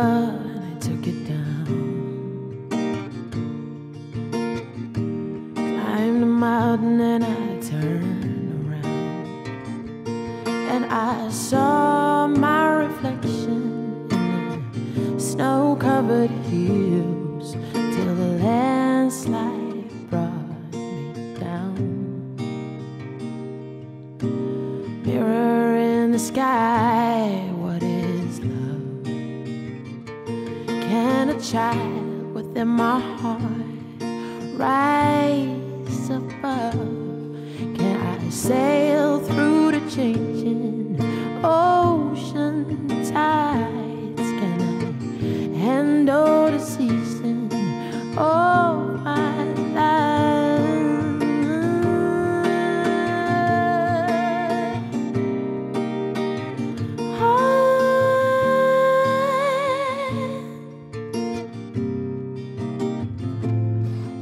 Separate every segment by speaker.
Speaker 1: love and I took it down. Climbed a mountain and I turned around, and I saw my reflection in the snow-covered hills till the landslide brought me down. Mirror in the sky, what is love? Can a child within my heart rise above? Can I sail through the changing ocean tides? Can I handle the season of my life?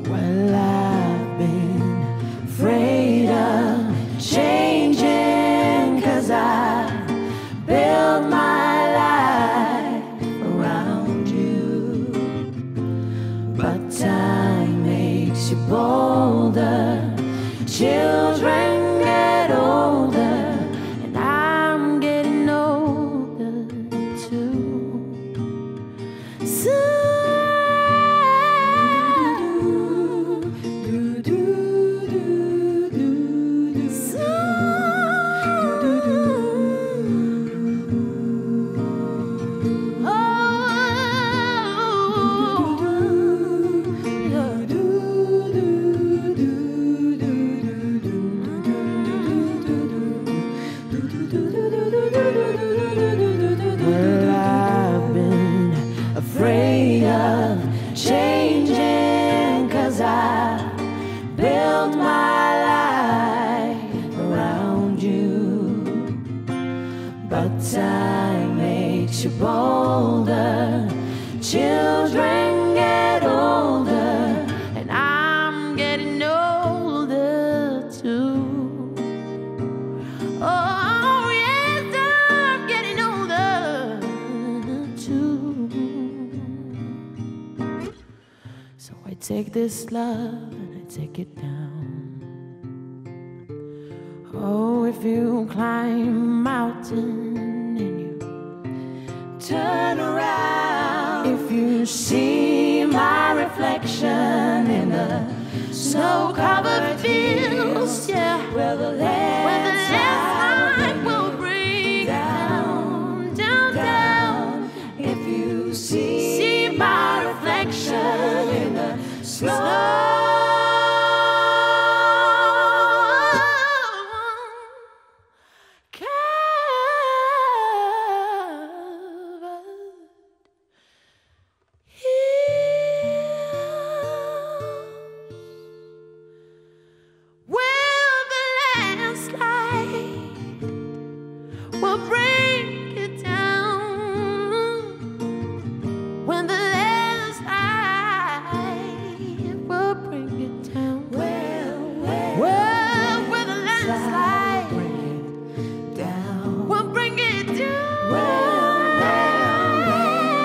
Speaker 1: Well, I've been afraid of changing, 'cause I built my life around you. But time makes you bolder, children get older, and I'm getting older too. Well, I've been afraid of changing, 'cause I built my life around you. But time makes you bolder, children get older, and I'm getting older too. Oh, yes, I'm getting older too. So I take this love and I take it down. Oh, if you climb a mountain and you turn around, if you see my reflection in the snow-covered fields, yeah, where the landslide will bring down, down, down. If you see my reflection in the snow. Will bring it down, when the landslide will bring it down. Well, when the landslide bring it down, will bring it down. Well, landslide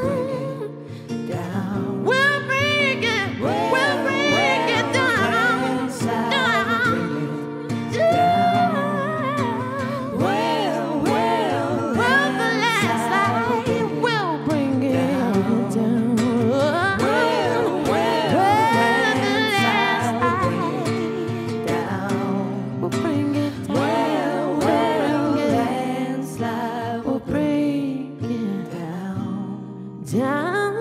Speaker 1: bring it down. We'll bring it down. Down,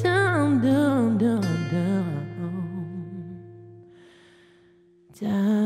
Speaker 1: down, down, down, down, down.